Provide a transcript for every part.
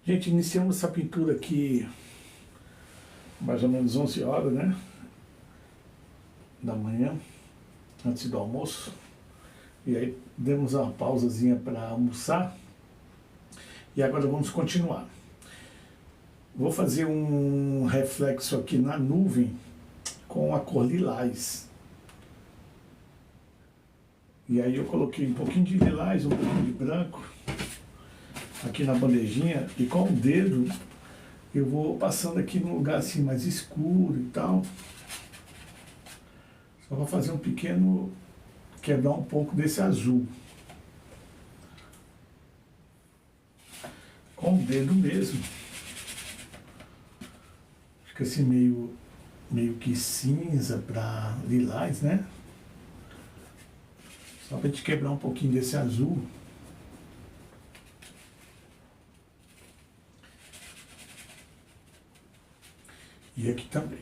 Gente, iniciamos essa pintura aqui mais ou menos 11 horas, né? Da manhã, antes do almoço. E aí demos uma pausazinha para almoçar. E agora vamos continuar. Vou fazer um reflexo aqui na nuvem com a cor lilás. E aí eu coloquei um pouquinho de lilás, um pouquinho de branco aqui na bandejinha, e com o dedo eu vou passando aqui num lugar assim mais escuro e tal. Só vou fazer um pequeno, quebrar um pouco desse azul. Com o dedo mesmo. Fica assim meio que cinza para lilás, né? Só para a gente quebrar um pouquinho desse azul. E aqui também.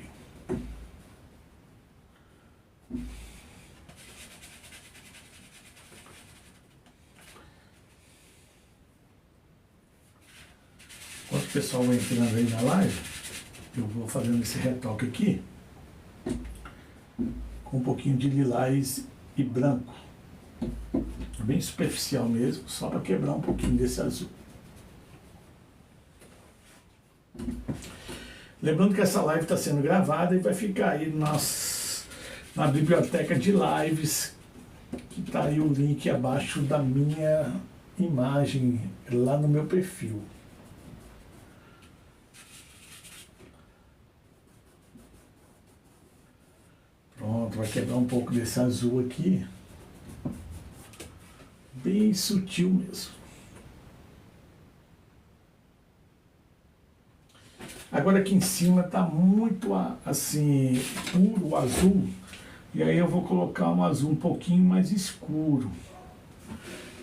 Enquanto o pessoal vai entrando aí na live, eu vou fazendo esse retoque aqui com um pouquinho de lilás e branco. Bem superficial mesmo, só para quebrar um pouquinho desse azul. Lembrando que essa live está sendo gravada e vai ficar aí na biblioteca de lives, que está aí o link abaixo da minha imagem, lá no meu perfil. Pronto, vai quebrar um pouco desse azul aqui. Bem sutil mesmo. Agora aqui em cima está muito assim, puro o azul. E aí eu vou colocar um azul um pouquinho mais escuro.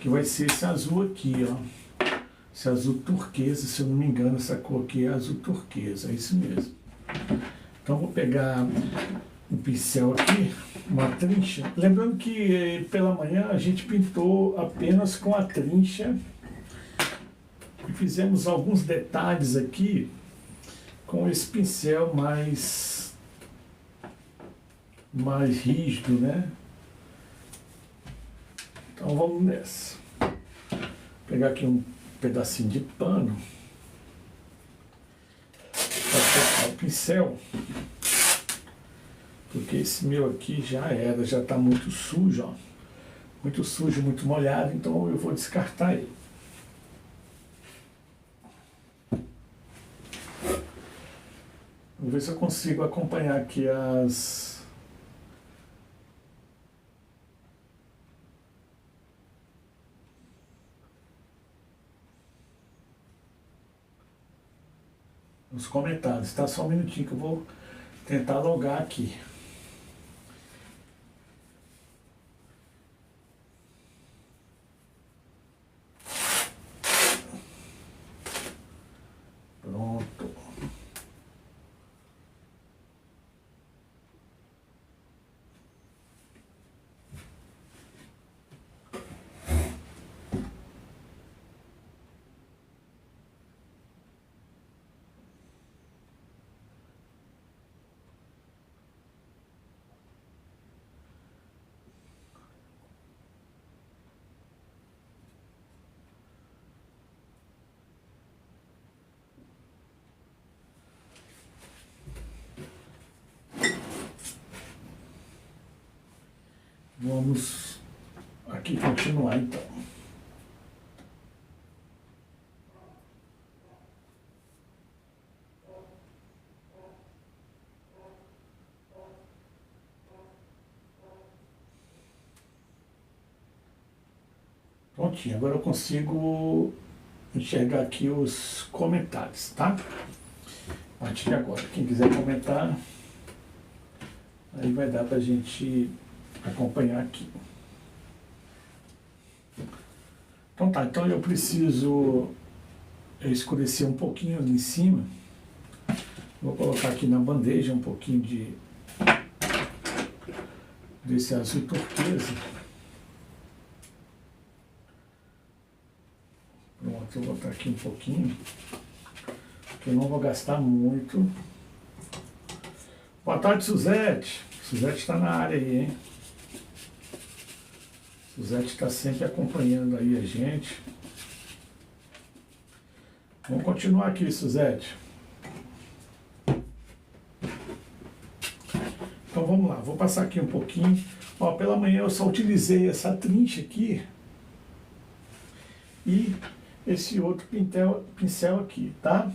Que vai ser esse azul aqui, ó. Esse azul turquesa, se eu não me engano, essa cor aqui é azul turquesa, é isso mesmo. Então vou pegar um pincel aqui, uma trincha. Lembrando que pela manhã a gente pintou apenas com a trincha. E fizemos alguns detalhes aqui com esse pincel mais rígido, né? Então vamos nessa. Vou pegar aqui um pedacinho de pano para secar o pincel, porque esse meu aqui já está muito sujo, ó. Muito sujo, muito molhado, então eu vou descartar ele. Vou ver se eu consigo acompanhar aqui os comentários, tá? Só um minutinho que eu vou tentar logar aqui. Pronto. Vamos aqui continuar então. Prontinho, agora eu consigo enxergar aqui os comentários, tá? A partir de agora, quem quiser comentar, aí vai dar pra gente acompanhar aqui. Então tá, então eu preciso escurecer um pouquinho ali em cima. Vou colocar aqui na bandeja um pouquinho desse azul turquesa. Pronto, eu vou botar aqui um pouquinho. que eu não vou gastar muito. Boa tarde, Suzete. Suzete está na área aí, hein? Suzete está sempre acompanhando aí a gente. Vamos continuar aqui, Suzete. Então vamos lá, vou passar aqui um pouquinho. Ó, pela manhã eu só utilizei essa trincha aqui e esse outro pincel aqui, tá?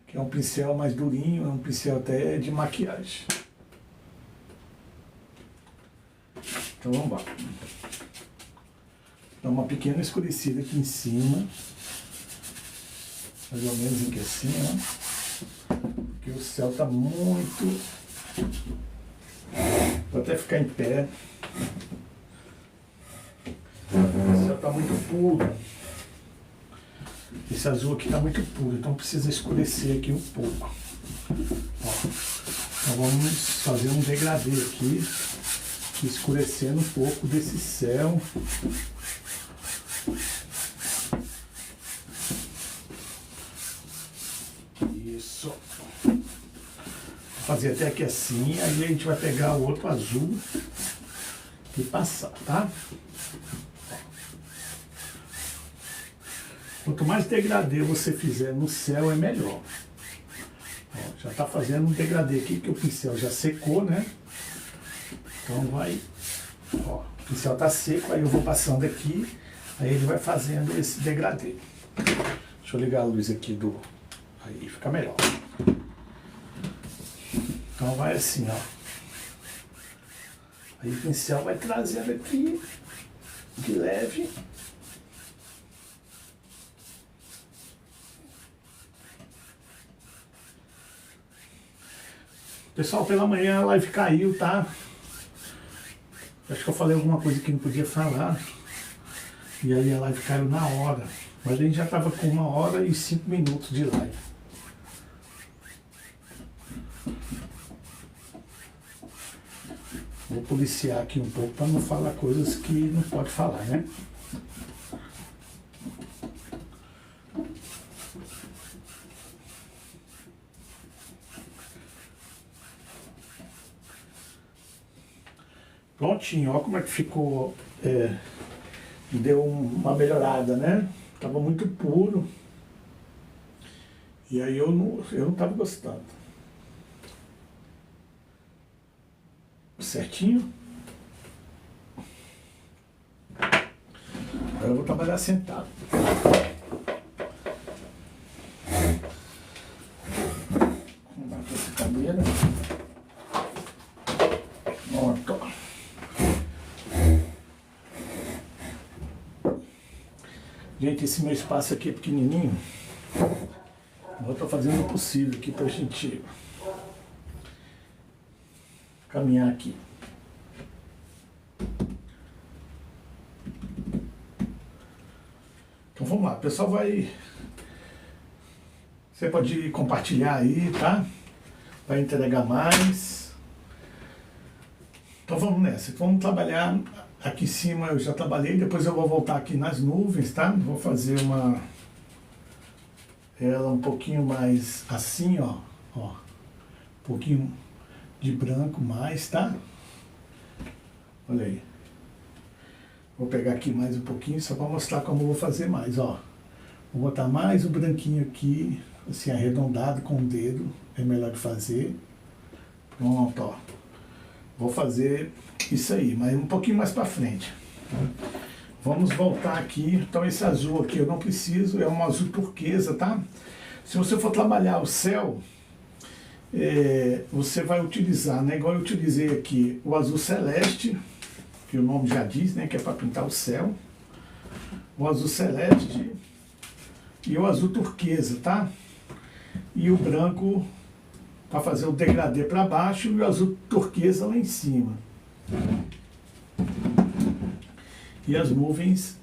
Que é um pincel mais durinho, é um pincel até de maquiagem. Então vamos lá. Dá uma pequena escurecida aqui em cima. Mais ou menos aqui assim, ó. Porque o céu tá muito... Vou até ficar em pé. O céu tá muito puro. Esse azul aqui tá muito puro, então precisa escurecer aqui um pouco. Ó, então vamos fazer um degradê aqui, escurecendo um pouco desse céu. Isso. Vou fazer até aqui assim, aí a gente vai pegar o outro azul e passar, tá? Quanto mais degradê você fizer no céu, é melhor. Ó, já está fazendo um degradê aqui, que o pincel já secou, né? Então vai... Ó, o pincel está seco, aí eu vou passando aqui, aí ele vai fazendo esse degradê. Deixa eu ligar a luz aqui do... Aí fica melhor. Então vai assim, ó. Aí o pincel vai trazendo aqui, de leve. Pessoal, pela manhã a live caiu, tá? Acho que eu falei alguma coisa que não podia falar. E aí a live caiu na hora. Mas a gente já estava com 1h e 5 minutos de live. Vou policiar aqui um pouco para não falar coisas que não pode falar, né? Prontinho, olha como é que ficou, deu uma melhorada, né? Tava muito puro e aí eu não tava gostando. Certinho? Agora eu vou trabalhar sentado. Vamos lá para essa cadeira. Pronto. Gente, esse meu espaço aqui é pequenininho. Eu estou fazendo o possível aqui para a gente caminhar aqui. Então vamos lá, o pessoal vai... Você pode compartilhar aí, tá? Vai entregar mais. Então vamos nessa, vamos trabalhar... Aqui em cima eu já trabalhei, depois eu vou voltar aqui nas nuvens, tá? Vou fazer ela um pouquinho mais assim, ó. Um pouquinho de branco mais, tá? Olha aí. Vou pegar aqui mais um pouquinho, só para mostrar como eu vou fazer mais, ó. Vou botar mais o branquinho aqui, assim, arredondado com o dedo, é melhor de fazer. Pronto, ó. Vou fazer isso aí, mas um pouquinho mais para frente. Vamos voltar aqui. Então esse azul aqui eu não preciso, é um azul turquesa, tá? Se você for trabalhar o céu, você vai utilizar, né? Igual eu utilizei aqui o azul celeste, que o nome já diz, né? Que é para pintar o céu. O azul celeste e o azul turquesa, tá? E o branco para fazer o degradê para baixo e o azul turquesa lá em cima. E as nuvens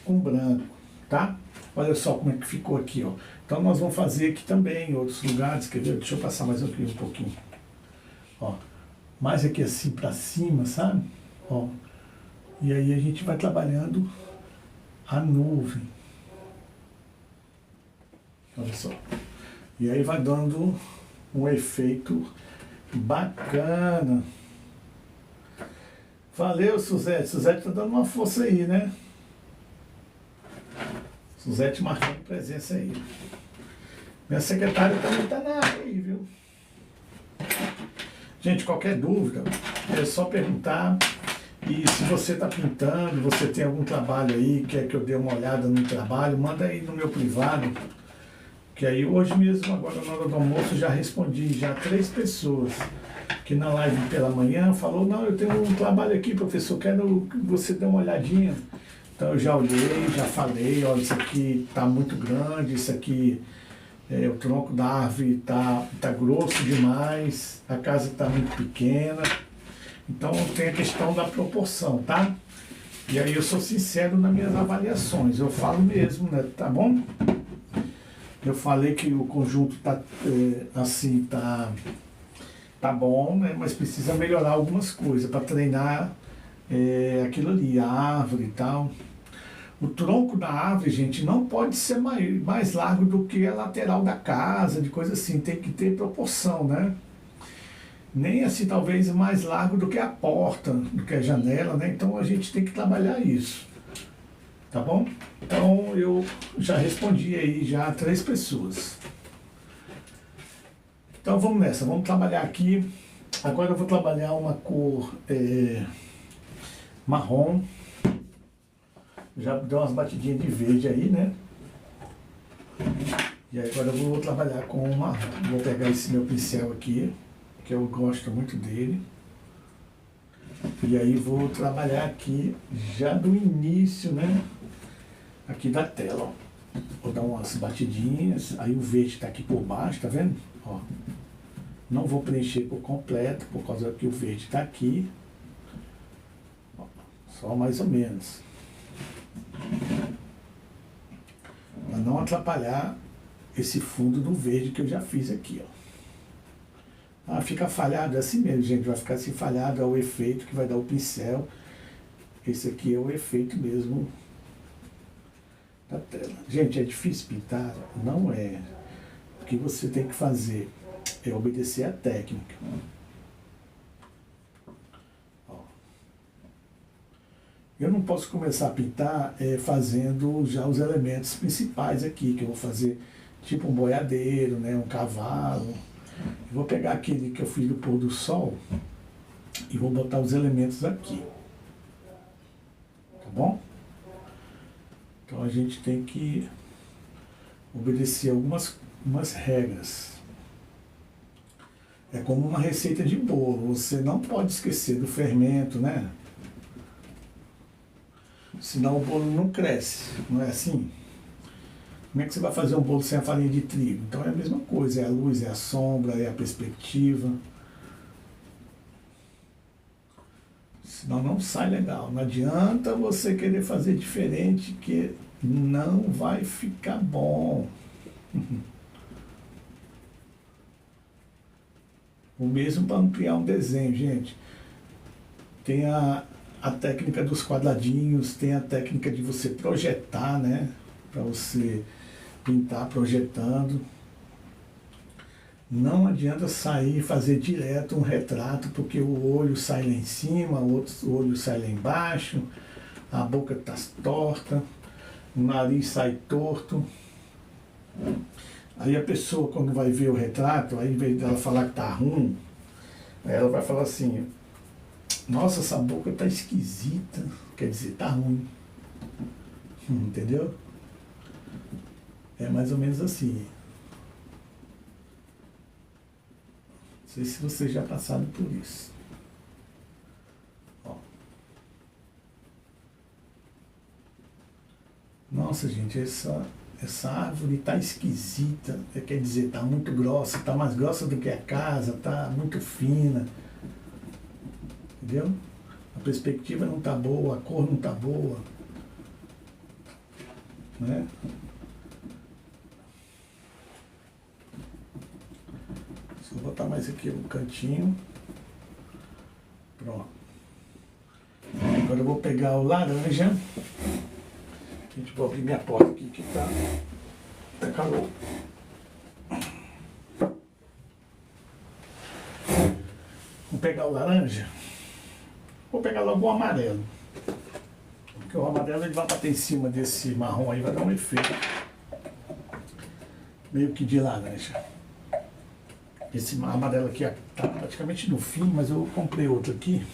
com branco, tá? Olha só como é que ficou aqui, ó. Então nós vamos fazer aqui também em outros lugares, quer ver? Deixa eu passar mais aqui um pouquinho. Ó, mais aqui assim para cima, sabe? Ó. E aí a gente vai trabalhando a nuvem. Olha só. E aí vai dando um efeito bacana. Valeu, Suzete. Suzete tá dando uma força aí, né? Suzete marcando presença aí. Minha secretária também tá na área aí, viu? Gente, qualquer dúvida, é só perguntar. E se você está pintando, você tem algum trabalho aí, quer que eu dê uma olhada no trabalho, manda aí no meu privado. Que aí hoje mesmo, agora na hora do almoço, já respondi já 3 pessoas que na live pela manhã falou, não, eu tenho um trabalho aqui, professor, quero que você dê uma olhadinha. Então eu já olhei, já falei, olha, isso aqui está muito grande, isso aqui, o tronco da árvore tá grosso demais, a casa está muito pequena. Então tem a questão da proporção, tá? E aí eu sou sincero nas minhas avaliações, eu falo mesmo, né? Tá bom? Eu falei que o conjunto tá assim, tá bom, né? Mas precisa melhorar algumas coisas para treinar aquilo ali, a árvore e tal. O tronco da árvore, gente, não pode ser mais largo do que a lateral da casa, de coisa assim, tem que ter proporção, né? Nem assim, talvez, mais largo do que a porta, do que a janela, né? Então a gente tem que trabalhar isso, tá bom? Então eu já respondi aí já a 3 pessoas. Então vamos nessa, vamos trabalhar aqui. Agora eu vou trabalhar uma cor marrom. Já deu umas batidinhas de verde aí, né? E aí agora eu vou trabalhar com o marrom. Vou pegar esse meu pincel aqui, que eu gosto muito dele. E aí vou trabalhar aqui já do início, né? Aqui da tela, ó. Vou dar umas batidinhas, aí o verde está aqui por baixo, tá vendo? Ó. Não vou preencher por completo, por causa que o verde está aqui. Ó. Só mais ou menos. Para não atrapalhar esse fundo do verde que eu já fiz aqui, ó. Ah, fica falhado, é assim mesmo, gente, vai ficar assim falhado, é o efeito que vai dar o pincel. Esse aqui é o efeito mesmo da tela. Gente, é difícil pintar? Não é. O que você tem que fazer é obedecer a técnica. Ó. Eu não posso começar a pintar fazendo já os elementos principais aqui, que eu vou fazer tipo um boiadeiro, né, um cavalo. Eu vou pegar aquele que eu fiz do pôr do sol e vou botar os elementos aqui. Tá bom? Então a gente tem que obedecer algumas regras. É como uma receita de bolo. Você não pode esquecer do fermento, né? Senão o bolo não cresce. Não é assim? Como é que você vai fazer um bolo sem a farinha de trigo? Então é a mesma coisa, é a luz, é a sombra, é a perspectiva. Senão não sai legal. Não adianta você querer fazer diferente, que não vai ficar bom. O mesmo para ampliar um desenho, gente. Tem a técnica dos quadradinhos, tem a técnica de você projetar, né? Para você pintar projetando. Não adianta sair e fazer direto um retrato, porque o olho sai lá em cima, o outro olho sai lá embaixo, a boca está torta, o nariz sai torto. Aí a pessoa, quando vai ver o retrato, aí em vez dela falar que está ruim, ela vai falar assim, nossa, essa boca está esquisita, quer dizer, está ruim. Entendeu? É mais ou menos assim. Não sei se vocês já passaram por isso. Ó. Nossa, gente, essa árvore está esquisita. Quer dizer, está muito grossa, está mais grossa do que a casa, está muito fina. Entendeu? A perspectiva não está boa, a cor não está boa. Né? Vou botar mais aqui no cantinho. Pronto. Agora eu vou pegar o laranja. Gente, vou abrir minha porta aqui que tá Tá calor. Vou pegar o laranja. Vou pegar logo o amarelo. Porque o amarelo ele vai bater em cima desse marrom aí, vai dar um efeito meio que de laranja. Esse amarelo aqui tá praticamente no fim, mas eu comprei outro aqui.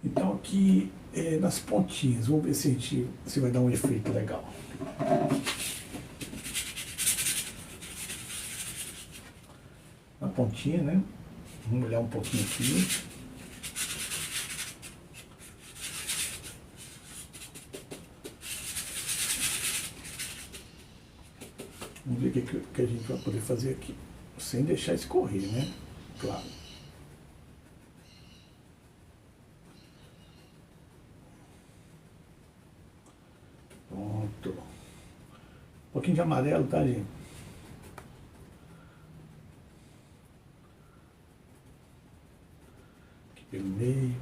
Então aqui nas pontinhas, vamos ver se vai dar um efeito legal. Na pontinha, né? Vamos olhar um pouquinho aqui. Vamos ver o que a gente vai poder fazer aqui. Sem deixar escorrer, né? Claro. Pronto. Um pouquinho de amarelo, tá, gente? Aqui pelo meio.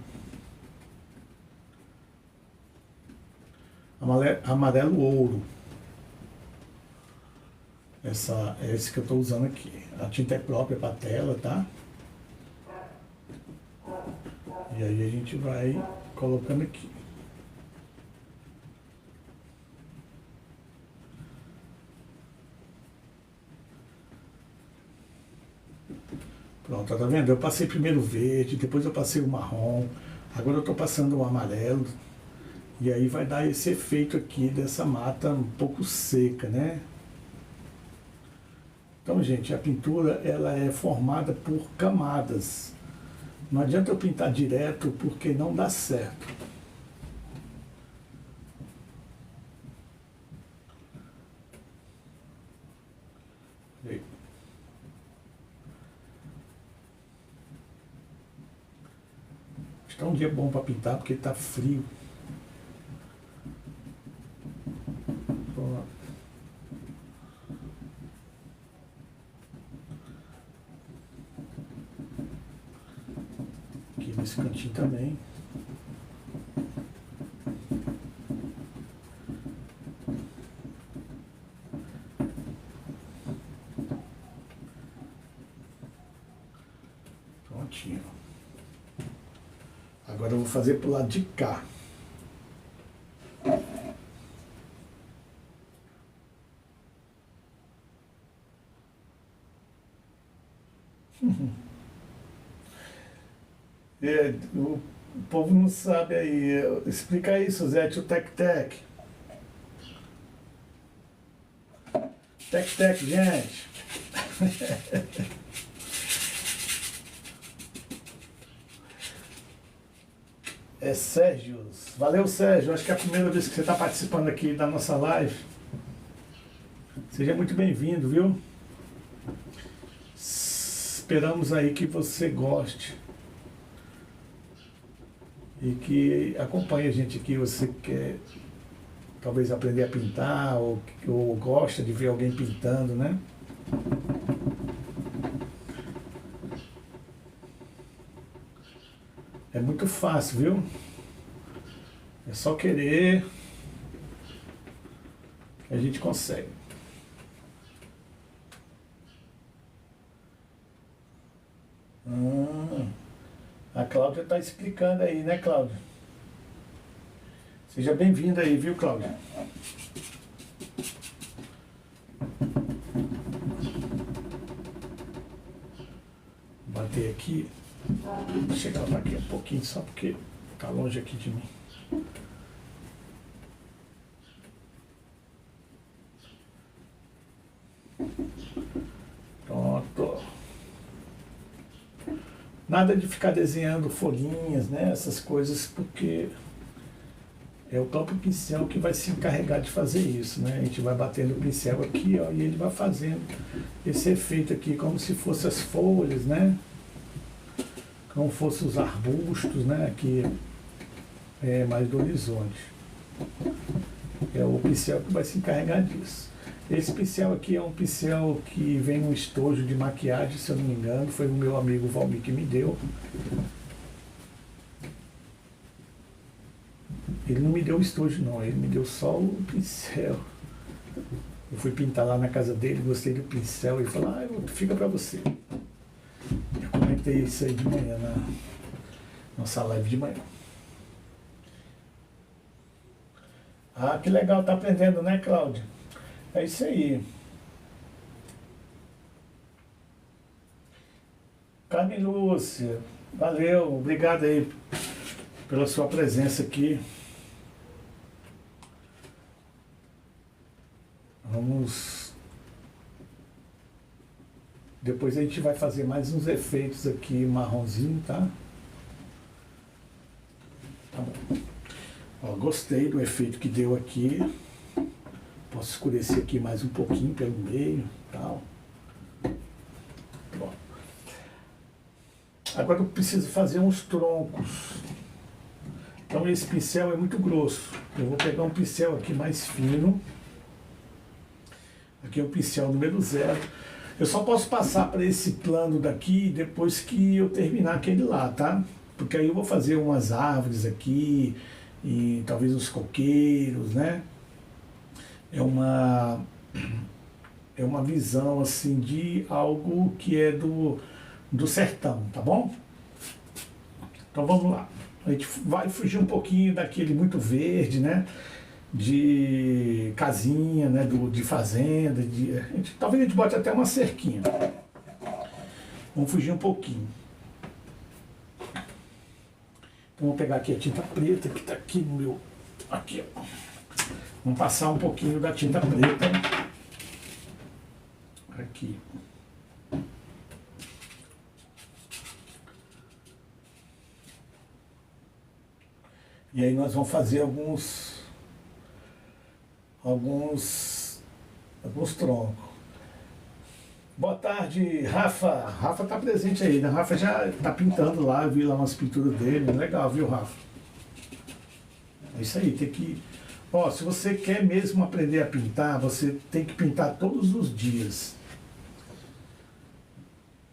Amarelo ouro. É esse que eu estou usando aqui. A tinta é própria para a tela, tá? E aí a gente vai colocando aqui. Pronto, tá vendo? Eu passei primeiro o verde, depois eu passei o marrom, agora eu estou passando o amarelo. E aí vai dar esse efeito aqui dessa mata um pouco seca, né? Então, gente, a pintura ela é formada por camadas. Não adianta eu pintar direto porque não dá certo. Está um dia bom para pintar porque está frio. Aqui nesse cantinho também. Prontinho. Agora eu vou fazer pro lado de cá. O povo não sabe aí. Explica aí, Suzete, o tec-tec. Tec-tec, gente. É Sérgio. Valeu, Sérgio. Acho que é a primeira vez que você está participando aqui da nossa live. Seja muito bem-vindo, viu? Esperamos aí que você goste. E que acompanhe a gente aqui. Você quer talvez aprender a pintar ou gosta de ver alguém pintando, né? É muito fácil, viu? É só querer que a gente consegue. A Cláudia está explicando aí, né, Cláudia? Seja bem-vinda aí, viu, Cláudia? Bater aqui. Vou chegar para aqui um pouquinho, só porque tá longe aqui de mim. Pronto. Nada de ficar desenhando folhinhas, né? Essas coisas, porque é o próprio pincel que vai se encarregar de fazer isso, né? A gente vai batendo o pincel aqui, ó, e ele vai fazendo esse efeito aqui, como se fossem as folhas, né? Como fossem os arbustos, né? Aqui é mais do horizonte. É o pincel que vai se encarregar disso. Esse pincel aqui é um pincel que vem num estojo de maquiagem, se eu não me engano. Foi o meu amigo Valmir que me deu. Ele não me deu o estojo não, ele me deu só o pincel. Eu fui pintar lá na casa dele, gostei do pincel, ele falou, fica pra você. Eu comentei isso aí de manhã na nossa live de manhã. Ah, que legal, tá aprendendo, né, Cláudia? É isso aí. Carmen Lúcia, valeu, obrigado aí pela sua presença aqui. Vamos... Depois a gente vai fazer mais uns efeitos aqui marronzinho, tá? Tá bom. Ó, gostei do efeito que deu aqui. Posso escurecer aqui mais um pouquinho pelo meio, tal. Bom. Agora eu preciso fazer uns troncos. Então esse pincel é muito grosso. Eu vou pegar um pincel aqui mais fino. Aqui é o pincel número 0. Eu só posso passar para esse plano daqui depois que eu terminar aquele lá, tá? Porque aí eu vou fazer umas árvores aqui, e talvez os coqueiros, né? É uma visão assim de algo que é do sertão, tá bom? Então vamos lá. A gente vai fugir um pouquinho daquele muito verde, né? De casinha, né? De fazenda. Talvez a gente bote até uma cerquinha. Vamos fugir um pouquinho. Então vou pegar aqui a tinta preta que está aqui no meu... Aqui, ó. Vamos passar um pouquinho da tinta preta. Aqui. E aí nós vamos fazer alguns troncos. Boa tarde, Rafa. Rafa está presente aí, né? Rafa já está pintando lá, eu vi lá umas pinturas dele. Legal, viu, Rafa? É isso aí, tem que... Ó, se você quer mesmo aprender a pintar, você tem que pintar todos os dias.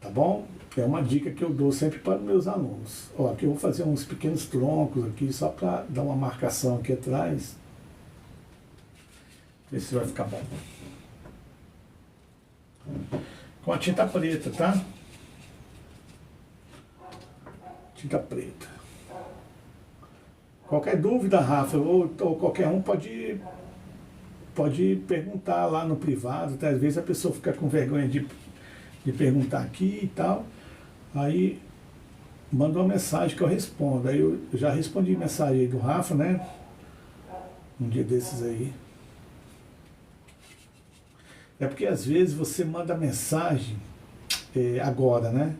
Tá bom? É uma dica que eu dou sempre para os meus alunos. Ó, aqui eu vou fazer uns pequenos troncos aqui, só para dar uma marcação aqui atrás. Ver se vai ficar bom. Com a tinta preta, tá? Tinta preta. Qualquer dúvida, Rafa, ou qualquer um pode perguntar lá no privado, tá? Às vezes a pessoa fica com vergonha de perguntar aqui e tal. Aí manda uma mensagem que eu respondo. Aí eu já respondi mensagem aí do Rafa, né? Um dia desses aí. É porque às vezes você manda mensagem agora, né?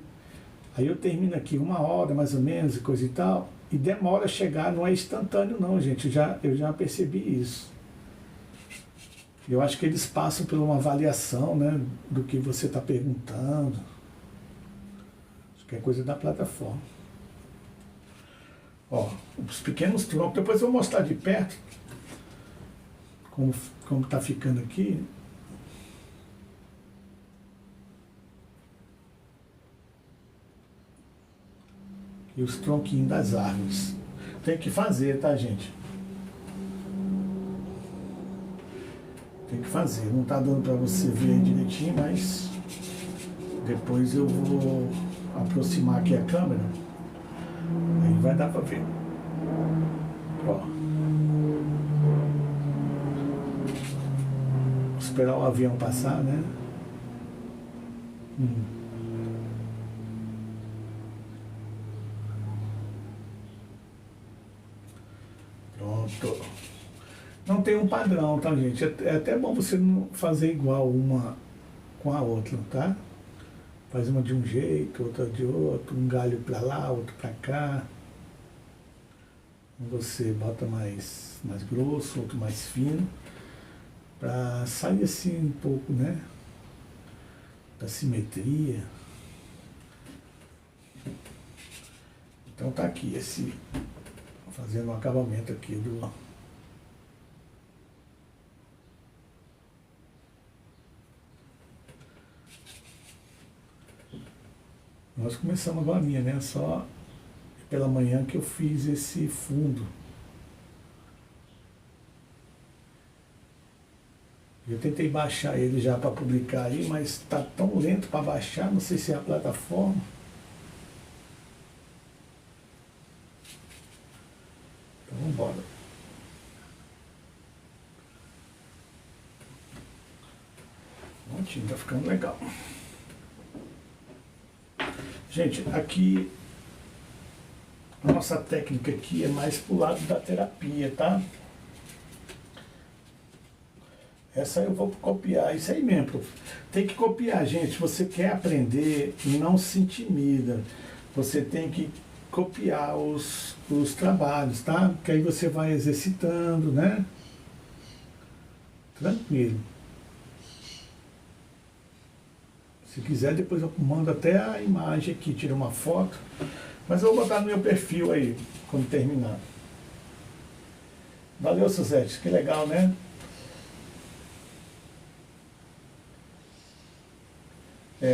Aí eu termino aqui 1 hora mais ou menos e coisa e tal. E demora a chegar, não é instantâneo não, gente. Eu já percebi isso. Eu acho que eles passam por uma avaliação, né? Do que você está perguntando. Acho que é coisa da plataforma. Ó, os pequenos troncos. Depois eu vou mostrar de perto como está ficando aqui. E os tronquinhos das árvores. Tem que fazer, tá, gente? Tem que fazer. Não tá dando para você ver direitinho, mas depois eu vou aproximar aqui a câmera. Aí vai dar para ver. Ó. Vou esperar o avião passar, né? Pronto. Não tem um padrão, tá, gente? É até bom você não fazer igual uma com a outra, tá? Faz uma de um jeito, outra de outro, um galho para lá, outro para cá. Você bota mais grosso, outro mais fino, para sair assim um pouco, né? Da simetria. Então tá aqui fazendo um acabamento aqui do... Nós começamos agora, né? Só pela manhã que eu fiz esse fundo. Eu tentei baixar ele já para publicar aí, mas está tão lento para baixar, não sei se é a plataforma. Então vamos embora. Prontinho, tá ficando legal. Gente, aqui a nossa técnica aqui é mais pro lado da terapia, tá? Essa eu vou copiar, isso aí mesmo, prof. Tem que copiar, gente. Você quer aprender, não se intimida. Você tem que copiar os trabalhos, tá? Que aí você vai exercitando, né? Tranquilo. Se quiser, depois eu mando até a imagem aqui, tiro uma foto. Mas eu vou botar no meu perfil aí, quando terminar. Valeu, Suzete, que legal, né?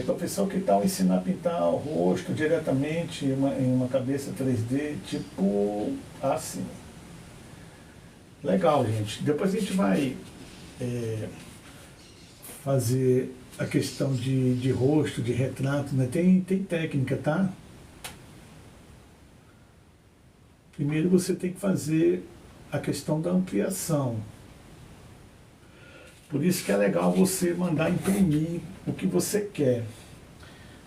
Professor, que tal ensinar a pintar o rosto diretamente em uma cabeça 3D, tipo assim? Legal, gente. Depois a gente vai fazer a questão de rosto, de retrato, né? Tem técnica, tá? Primeiro você tem que fazer a questão da ampliação. Por isso que é legal você mandar imprimir o que você quer.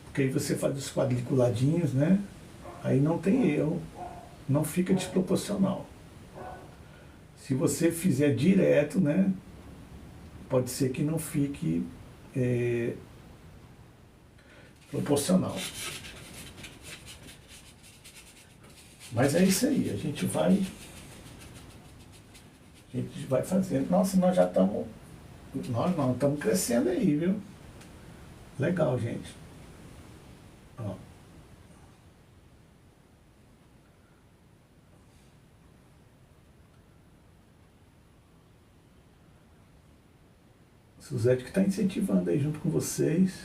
Porque aí você faz os quadriculadinhos, né? Aí não tem erro, não fica desproporcional. Se você fizer direto, né? Pode ser que não fique proporcional. Mas é isso aí, a gente vai fazendo. Nossa, nós já estamos... Nós não, estamos crescendo aí, viu? Legal, gente. Ó. Suzete que está incentivando aí junto com vocês.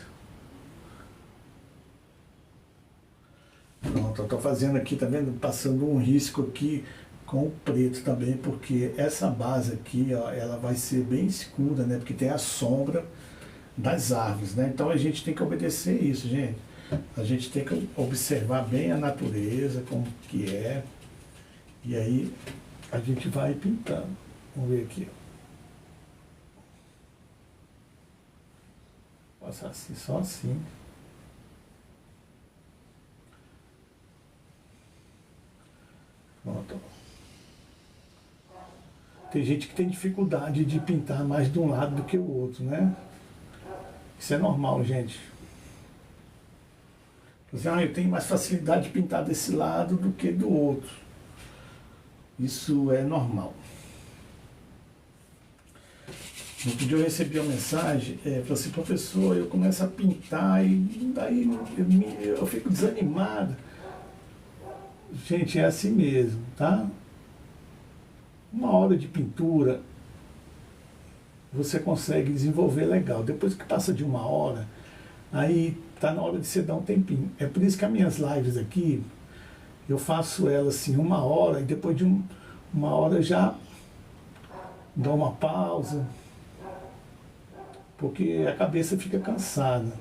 Pronto, eu estou fazendo aqui, tá vendo? Passando um risco aqui com o preto também, porque essa base aqui, ó, ela vai ser bem escura, né? Porque tem a sombra das árvores, né? Então a gente tem que obedecer isso, gente. A gente tem que observar bem a natureza, como que é. E aí a gente vai pintando. Vamos ver aqui, ó. Passar assim, só assim. Pronto. Tem gente que tem dificuldade de pintar mais de um lado do que o outro, né? Isso é normal, gente. Eu tenho mais facilidade de pintar desse lado do que do outro. Isso é normal. No outro dia eu recebi uma mensagem, falou assim, professor, eu começo a pintar e daí eu fico desanimado. Gente, é assim mesmo, tá? Uma hora de pintura, você consegue desenvolver legal. Depois que passa de uma hora, aí tá na hora de você dar um tempinho. É por isso que as minhas lives aqui, eu faço elas assim 1 hora, e depois de uma hora eu já dou uma pausa, porque a cabeça fica cansada.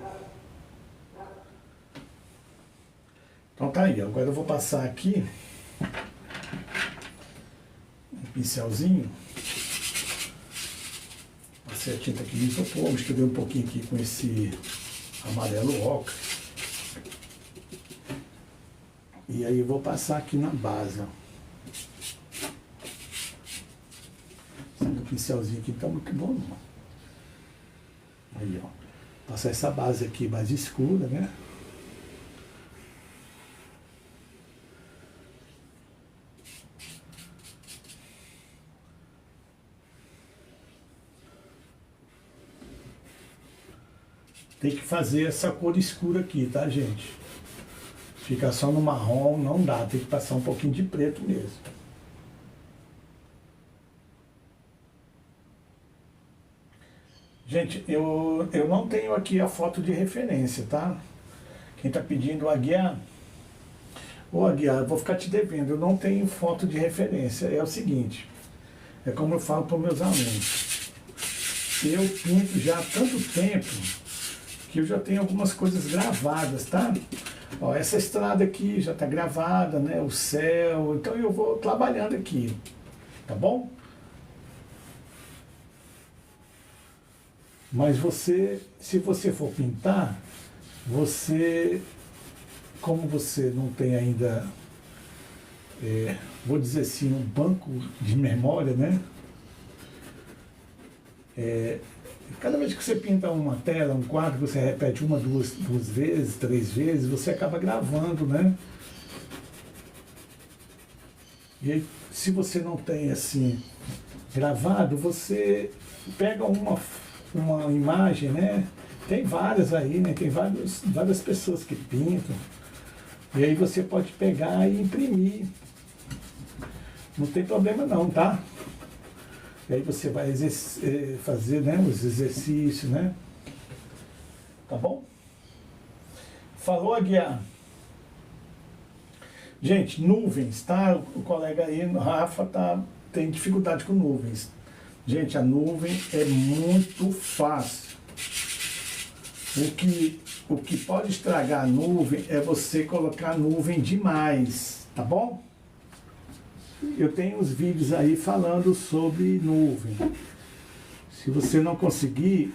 Então tá aí, agora eu vou passar aqui pincelzinho, passei a tinta aqui no isopor, misturei um pouquinho aqui com esse amarelo ocre, e aí eu vou passar aqui na base, ó. Esse pincelzinho aqui não tá muito bom não. Aí, ó, passar essa base aqui mais escura, né? Tem que fazer essa cor escura aqui, tá, gente? Ficar só no marrom não dá, tem que passar um pouquinho de preto mesmo. Gente, eu não tenho aqui a foto de referência, tá? Quem tá pedindo o Aguiar, ô Aguiar, eu vou ficar te devendo, eu não tenho foto de referência. É o seguinte, é como eu falo para os meus alunos. eu pinto já há tanto tempo que eu já tenho algumas coisas gravadas, tá? Ó, essa estrada aqui já está gravada, né? O céu, então eu vou trabalhando aqui, tá bom? Mas você, se você for pintar, você, como você não tem ainda, vou dizer assim, um banco de memória, né? Cada vez que você pinta uma tela, um quadro, você repete uma, duas vezes, três vezes, você acaba gravando, né? E aí, se você não tem assim gravado, você pega uma imagem, né? Tem várias aí, né? Tem várias pessoas que pintam. E aí você pode pegar e imprimir. Não tem problema não, tá? E aí você vai fazer, né, os exercícios, né? Tá bom? Falou, Aguiar. Gente, nuvens, tá? O colega aí, Rafa, tem dificuldade com nuvens. Gente, a nuvem é muito fácil. O que pode estragar a nuvem é você colocar a nuvem demais, tá bom? Eu tenho uns vídeos aí falando sobre nuvem. Se você não conseguir,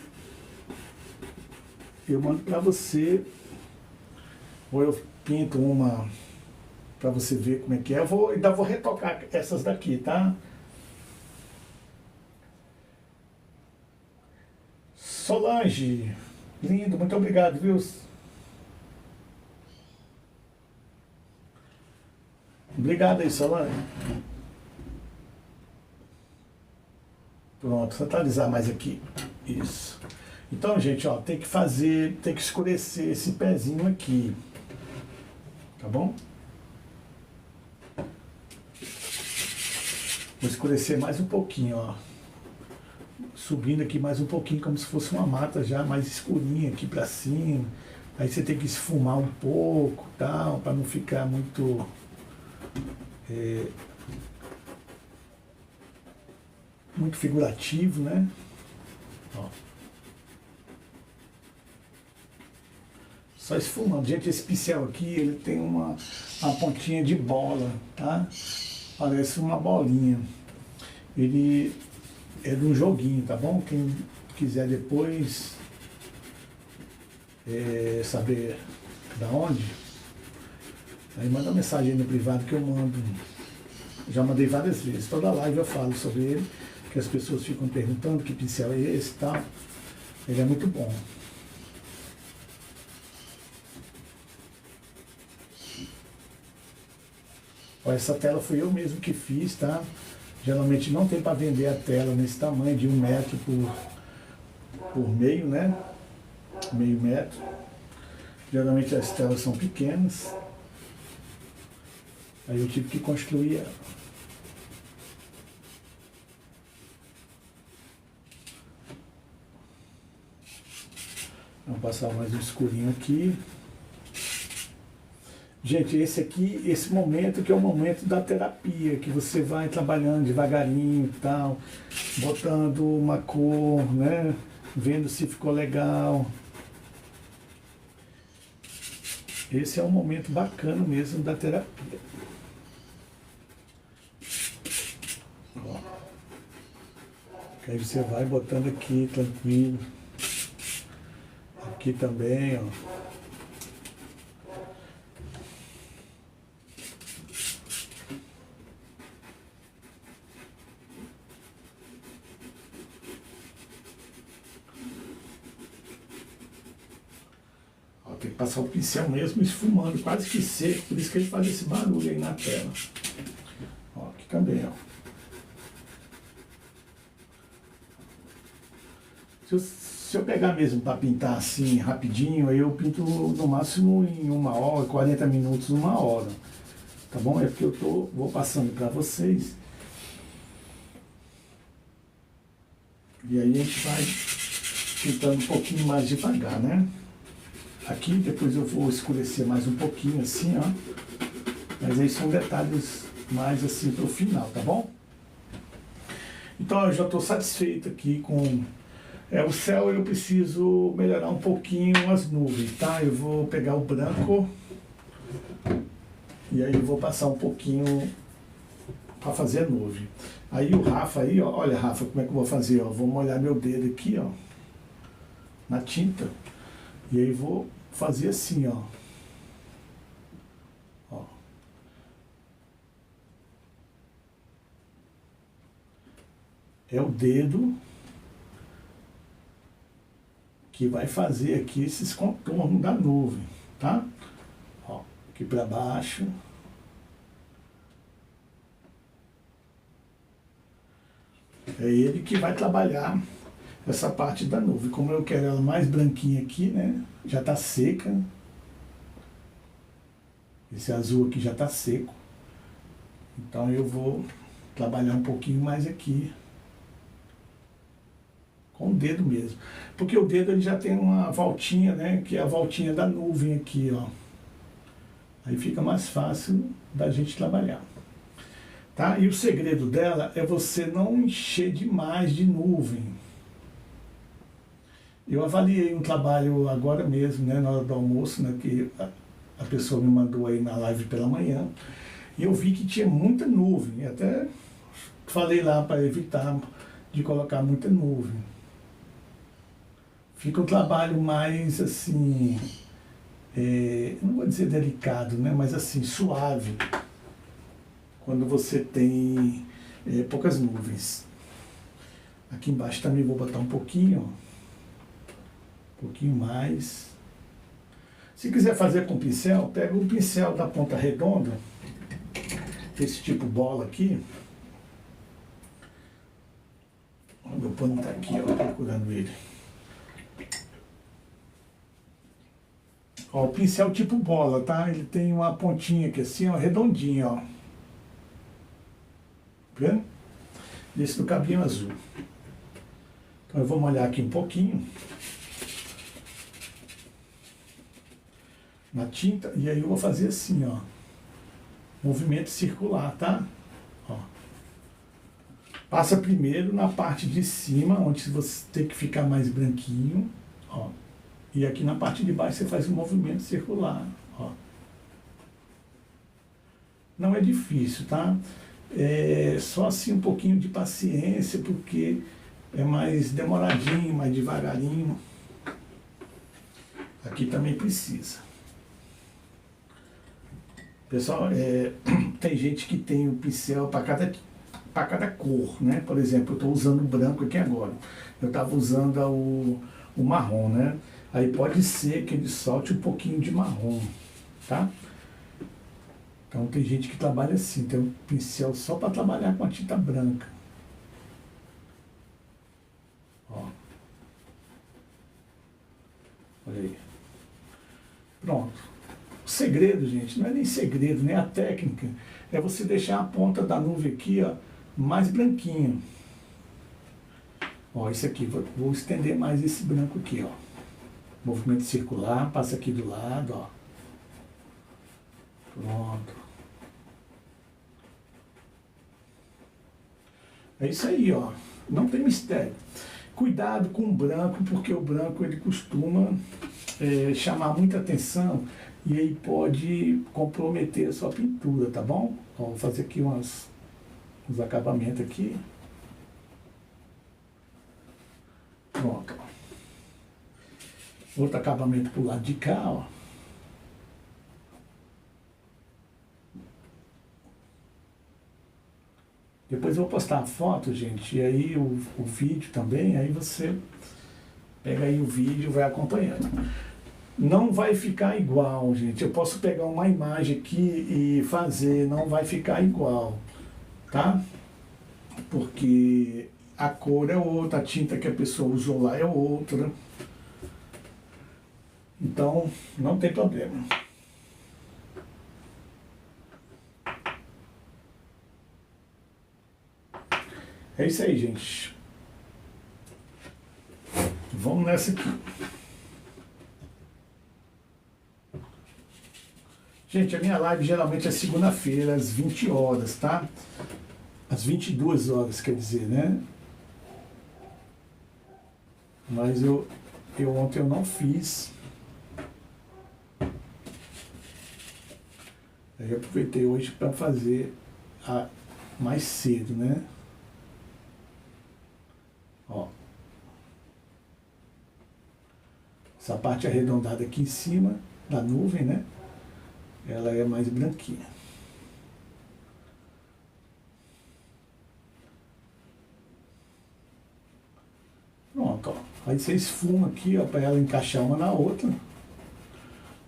eu mando para você, ou eu pinto uma para você ver como é que é. Ainda vou retocar essas daqui, tá? Solange, lindo, muito obrigado, viu? Obrigado aí, Solange. Pronto, centralizar mais aqui. Isso. Então, gente, ó, tem que escurecer esse pezinho aqui. Tá bom? Vou escurecer mais um pouquinho, ó. Subindo aqui mais um pouquinho, como se fosse uma mata já mais escurinha aqui pra cima. Aí você tem que esfumar um pouco, tal, para não ficar muito muito figurativo, né? Ó. Só esfumando. Gente, esse pincel aqui, ele tem uma pontinha de bola, tá? Parece uma bolinha. Ele é de um joguinho, tá bom? Quem quiser depois saber da onde, aí manda uma mensagem aí no privado que eu mando. Já mandei várias vezes. Toda live eu falo sobre ele, que as pessoas ficam perguntando que pincel é esse e tal. Ele é muito bom. Ó, essa tela foi eu mesmo que fiz, tá? Geralmente não tem para vender a tela nesse tamanho, de 1 metro por meio, né? Meio metro. Geralmente as telas são pequenas. Aí eu tive que construir ela. Vamos passar mais um escurinho aqui. Gente, esse momento que é o momento da terapia, que você vai trabalhando devagarinho e tal, botando uma cor, né? Vendo se ficou legal. Esse é um momento bacana mesmo da terapia. Ó. Aí você vai botando aqui, tranquilo. Aqui também, ó. Tem que passar o pincel mesmo esfumando, quase que seco, por isso que ele faz esse barulho aí na tela. Ó, aqui também, ó. Se eu pegar mesmo para pintar assim rapidinho, aí eu pinto no máximo em 1 hora, 40 minutos, 1 hora. Tá bom? É porque eu vou passando para vocês. E aí a gente vai pintando um pouquinho mais devagar, né? Aqui depois eu vou escurecer mais um pouquinho assim, ó. Mas aí são detalhes mais assim pro final, tá bom? Então eu já estou satisfeito aqui com O céu eu preciso melhorar um pouquinho as nuvens, tá? Eu vou pegar o branco e aí eu vou passar um pouquinho para fazer a nuvem. Aí o Rafa aí, ó, olha Rafa, como é que eu vou fazer? Ó, vou molhar meu dedo aqui, ó, na tinta, e aí vou fazer assim, ó. Ó. É o dedo que vai fazer aqui esses contornos da nuvem, tá? Ó, aqui para baixo. É ele que vai trabalhar essa parte da nuvem. Como eu quero ela mais branquinha aqui, né? Já está seca. Esse azul aqui já está seco. Então eu vou trabalhar um pouquinho mais aqui. Com o dedo mesmo. Porque o dedo ele já tem uma voltinha, né? Que é a voltinha da nuvem aqui, ó. Aí fica mais fácil da gente trabalhar. Tá? E o segredo dela é você não encher demais de nuvem. Eu avaliei um trabalho agora mesmo, né, na hora do almoço, né, que a pessoa me mandou aí na live pela manhã, e eu vi que tinha muita nuvem. Até falei lá para evitar de colocar muita nuvem. Fica um trabalho mais assim, não vou dizer delicado, né, mas assim, suave. Quando você tem poucas nuvens. Aqui embaixo também vou botar um pouquinho, ó. Um pouquinho mais. Se quiser fazer com pincel, pega o pincel da ponta redonda, esse tipo bola aqui. O meu pano está aqui, ó, procurando ele. Ó, o pincel tipo bola, tá? Ele tem uma pontinha aqui assim, ó, redondinha, ó. Vendo? Esse do cabinho azul. Então eu vou molhar aqui um pouquinho na tinta e aí eu vou fazer assim, ó, movimento circular, tá? Ó. Passa primeiro na parte de cima, onde você tem que ficar mais branquinho, ó. E aqui na parte de baixo você faz um movimento circular, ó. Não é difícil, tá? É só assim um pouquinho de paciência, porque é mais demoradinho, mais devagarinho. Aqui também precisa. Pessoal, tem gente que tem o pincel para cada cor, né? Por exemplo, eu estou usando o branco aqui agora. Eu estava usando o marrom, né? Aí pode ser que ele solte um pouquinho de marrom, tá? Então tem gente que trabalha assim, tem um pincel só para trabalhar com a tinta branca. Ó. Olha aí. Pronto. O segredo, gente, não é nem segredo, nem a técnica. É você deixar a ponta da nuvem aqui, ó, mais branquinha. Ó, isso aqui, vou estender mais esse branco aqui, ó. Movimento circular, passa aqui do lado, ó. Pronto. É isso aí, ó. Não tem mistério. Cuidado com o branco, porque o branco ele costuma chamar muita atenção e aí pode comprometer a sua pintura, tá bom? Ó, vou fazer aqui uns acabamentos aqui. Pronto. Outro acabamento pro lado de cá, ó. Depois eu vou postar a foto, gente, e aí o vídeo também, aí você pega aí o vídeo e vai acompanhando. Não vai ficar igual, gente. Eu posso pegar uma imagem aqui e fazer, não vai ficar igual, tá? Porque a cor é outra, a tinta que a pessoa usou lá é outra. Então, não tem problema. É isso aí, gente. Vamos nessa aqui. Gente, a minha live geralmente é segunda-feira, às 20 horas, tá? Às 22 horas, quer dizer, né? Mas eu ontem eu não fiz. Aí eu aproveitei hoje para fazer mais cedo, né? Ó. Essa parte arredondada aqui em cima da nuvem, né? Ela é mais branquinha. Pronto, ó. Aí você esfuma aqui, ó, para ela encaixar uma na outra,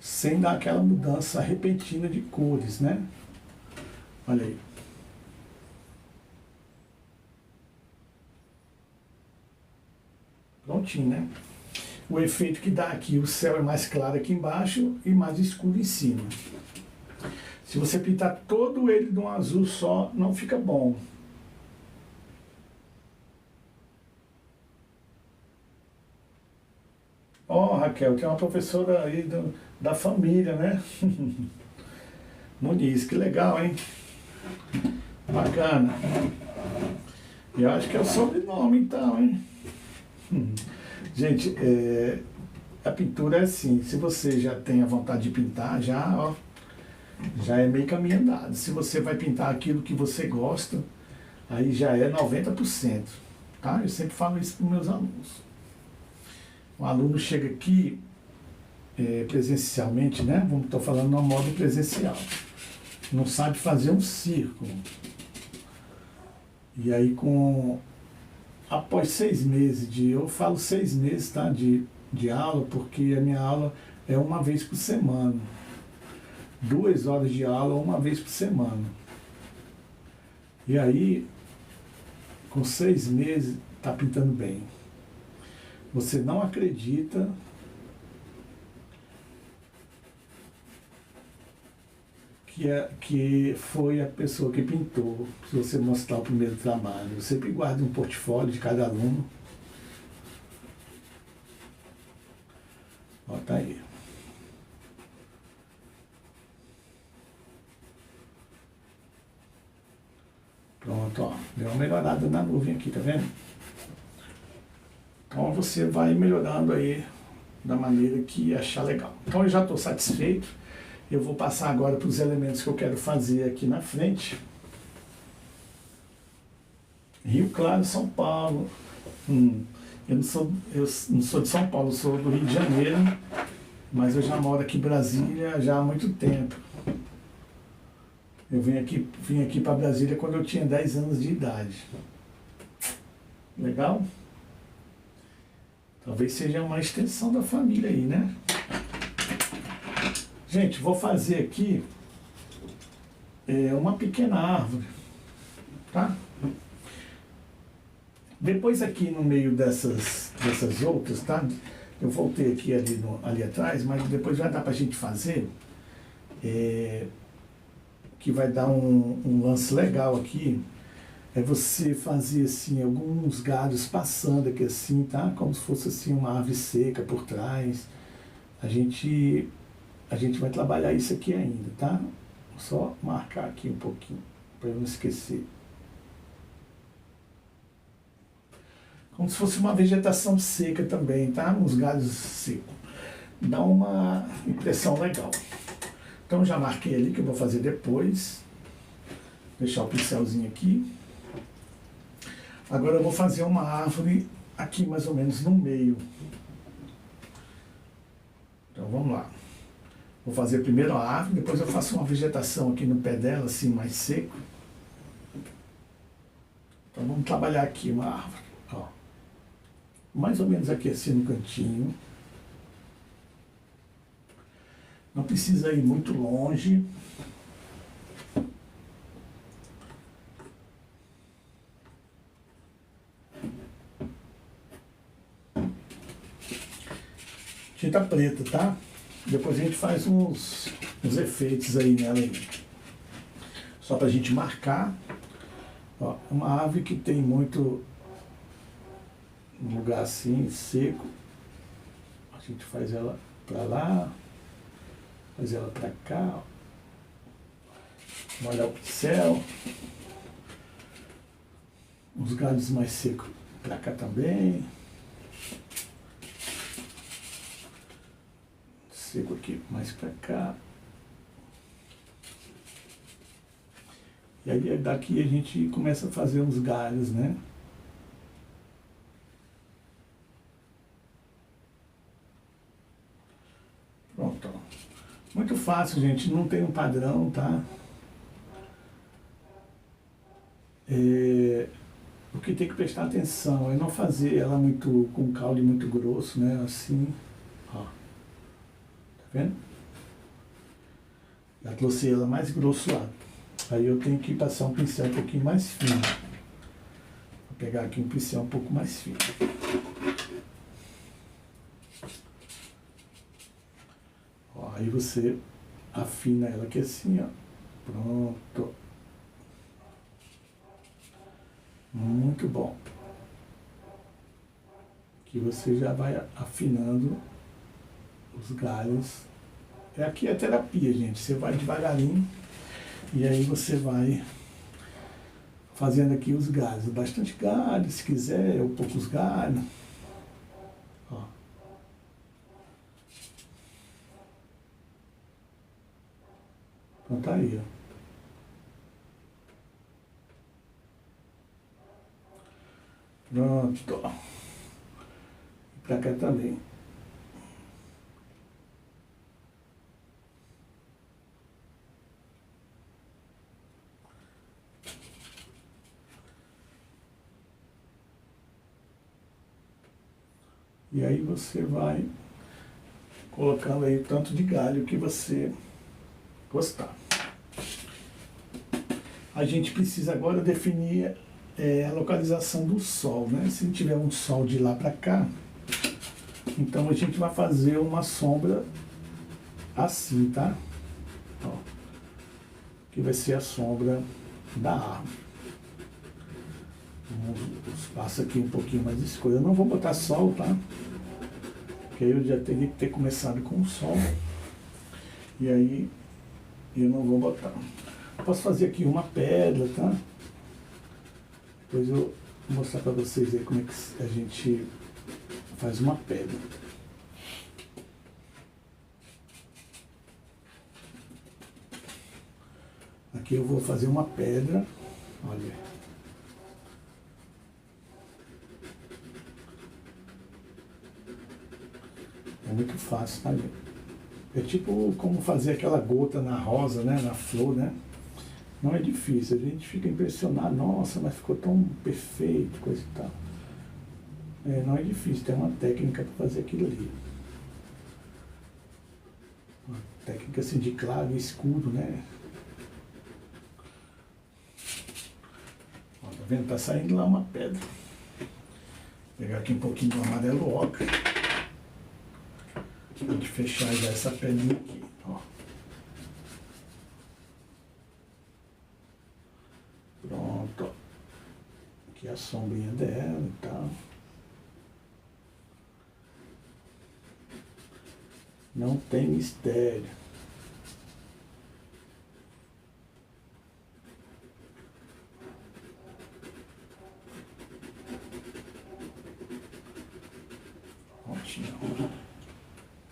sem dar aquela mudança repentina de cores, né? Olha aí. Prontinho, né? O efeito que dá aqui, o céu é mais claro aqui embaixo e mais escuro em cima. Se você pintar todo ele de um azul só, não fica bom. Ó, Raquel, que é uma professora aí da família, né? Muniz, que legal, hein? Bacana. Eu acho que é o sobrenome então, hein? Gente, a pintura é assim, se você já tem a vontade de pintar, já é meio caminho andado. Se você vai pintar aquilo que você gosta, aí já é 90%, tá? Eu sempre falo isso para os meus alunos. O aluno chega aqui presencialmente, né? Estou falando no modo presencial. Não sabe fazer um círculo. E aí após 6 meses eu falo 6 meses, tá? De aula, porque a minha aula é uma vez por semana. 2 horas de aula, uma vez por semana. E aí, com 6 meses, tá pintando bem. Você não acredita que foi a pessoa que pintou, se você mostrar o primeiro trabalho. Eu sempre guardo um portfólio de cada aluno. Ó, tá aí. Pronto, ó. Deu uma melhorada na nuvem aqui, tá vendo? Então você vai melhorando aí da maneira que achar legal. Então eu já estou satisfeito. Eu vou passar agora para os elementos que eu quero fazer aqui na frente. Rio Claro, São Paulo. Eu não sou de São Paulo, eu sou do Rio de Janeiro, mas eu já moro aqui em Brasília já há muito tempo. Eu vim aqui para Brasília quando eu tinha 10 anos de idade. Legal? Talvez seja uma extensão da família aí, né? Gente, vou fazer aqui uma pequena árvore, tá? Depois aqui no meio dessas outras, tá? Eu voltei aqui ali atrás, mas depois vai dar pra gente fazer, que vai dar um lance legal aqui, é você fazer assim, alguns galhos passando aqui assim, tá? Como se fosse assim uma árvore seca por trás. A gente vai trabalhar isso aqui ainda, tá? Vou só marcar aqui um pouquinho, para eu não esquecer. Como se fosse uma vegetação seca também, tá? Uns galhos secos. Dá uma impressão legal. Então já marquei ali que eu vou fazer depois. Deixar o pincelzinho aqui. Agora eu vou fazer uma árvore aqui mais ou menos no meio. Então vamos lá. Vou fazer primeiro a árvore, depois eu faço uma vegetação aqui no pé dela, assim, mais seco. Então vamos trabalhar aqui uma árvore, ó. Mais ou menos aqui assim no cantinho. Não precisa ir muito longe. Tinta preta, tá? Depois a gente faz uns efeitos aí nela aí. Só pra gente marcar. Ó, uma árvore que tem muito lugar assim, seco. A gente faz ela pra lá, faz ela pra cá, ó. Molhar o pincel. Os galhos mais secos pra cá também. seco aqui, mais pra cá. E aí daqui a gente começa a fazer uns galhos, né? Pronto, ó. Muito fácil, gente, não tem um padrão, tá? O que tem que prestar atenção é não fazer ela muito com caule muito grosso, né? Assim, ó. Tá vendo? Já trouxe ela mais grosso lá. Aí eu tenho que passar um pincel um pouquinho mais fino. Vou pegar aqui um pincel um pouco mais fino. Ó, aí você afina ela aqui assim, ó. Pronto. Muito bom. Que você já vai afinando os galhos. Aqui é terapia, gente. Você vai devagarinho e aí você vai fazendo aqui os galhos. Bastante galho, se quiser, ou poucos galhos. Ó. Então tá aí, ó. Pronto. E pra cá também. E aí você vai colocando aí o tanto de galho que você gostar. A gente precisa agora definir a localização do sol, né? Se tiver um sol de lá para cá, então a gente vai fazer uma sombra assim, tá? Ó, que vai ser a sombra da árvore. Passa aqui um pouquinho mais escuro. Eu não vou botar sol, tá? Porque aí eu já teria que ter começado com o sol. E aí eu não vou botar. Posso fazer aqui uma pedra, tá? Depois eu vou mostrar para vocês aí como é que a gente faz uma pedra. Aqui eu vou fazer uma pedra. Olha. É muito fácil, tá, gente? É tipo como fazer aquela gota na rosa, né? Na flor, né? Não é difícil, a gente fica impressionado, nossa, mas ficou tão perfeito, coisa e tal. Não é difícil, tem uma técnica para fazer aquilo ali. Uma técnica assim de claro e escuro, né? Ó, tá vendo? Tá saindo lá uma pedra. Vou pegar aqui um pouquinho do amarelo ocre. Pra gente fechar já essa pedrinha aqui, ó. Pronto, aqui a sombrinha dela e tal. Não tem mistério. Ótimo.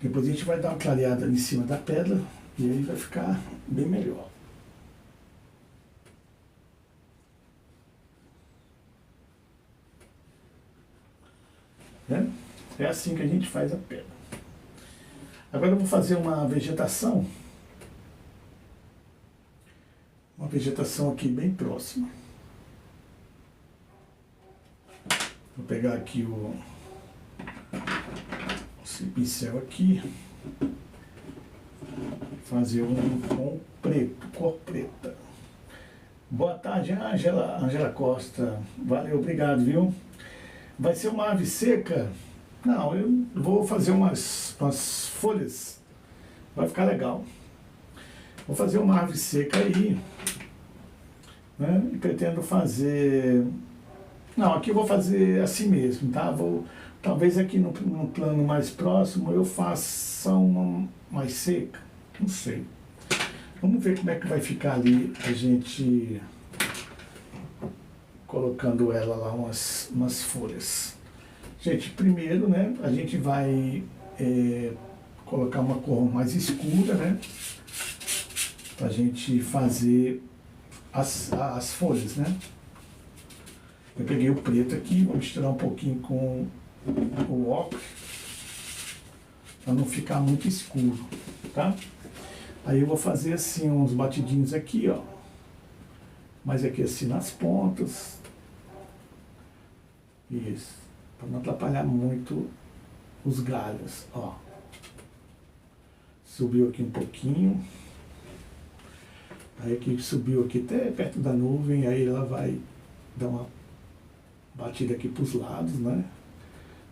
Depois a gente vai dar uma clareada ali em cima da pedra e aí vai ficar bem melhor. É assim que a gente faz a pedra. Agora eu vou fazer uma vegetação. Uma vegetação aqui bem próxima. Vou pegar aqui esse pincel aqui. Fazer um tom preto, cor preta. Boa tarde, Ângela Costa. Valeu, obrigado, viu? Vai ser uma ave seca? Não, eu vou fazer umas folhas. Vai ficar legal. Vou fazer uma árvore seca aí. Né? E pretendo fazer... Não, aqui eu vou fazer assim mesmo, tá? Talvez aqui no plano mais próximo eu faça uma mais seca. Não sei. Vamos ver como é que vai ficar ali a gente colocando ela lá umas folhas. Gente, primeiro, né, a gente vai colocar uma cor mais escura, né? Pra gente fazer as folhas, né? Eu peguei o preto aqui, vou misturar um pouquinho com o ocre, para não ficar muito escuro, tá? Aí eu vou fazer assim uns batidinhos aqui, ó. Mas aqui assim nas pontas. Isso. Para não atrapalhar muito os galhos, ó. Subiu aqui um pouquinho. Aí aqui subiu aqui até perto da nuvem, aí ela vai dar uma batida aqui para os lados, né?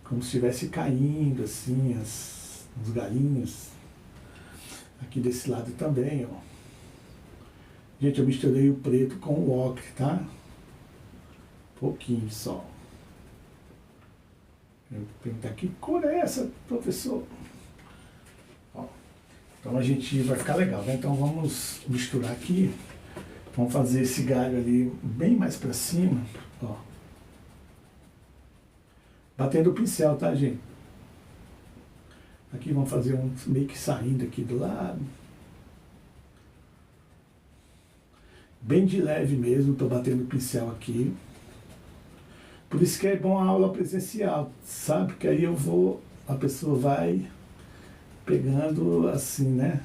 Como se estivesse caindo assim os galinhos. Aqui desse lado também, ó. Gente, eu misturei o preto com o ocre, tá? Pouquinho só. Eu vou perguntar que cor é essa, professor? Ó. Então a gente vai ficar legal, né? Então vamos misturar aqui. Vamos fazer esse galho ali bem mais pra cima, ó. Batendo o pincel, tá, gente? Aqui vamos fazer um meio que saindo aqui do lado. Bem de leve mesmo, tô batendo o pincel aqui. Por isso que é bom a aula presencial, sabe? Que aí a pessoa vai pegando assim, né?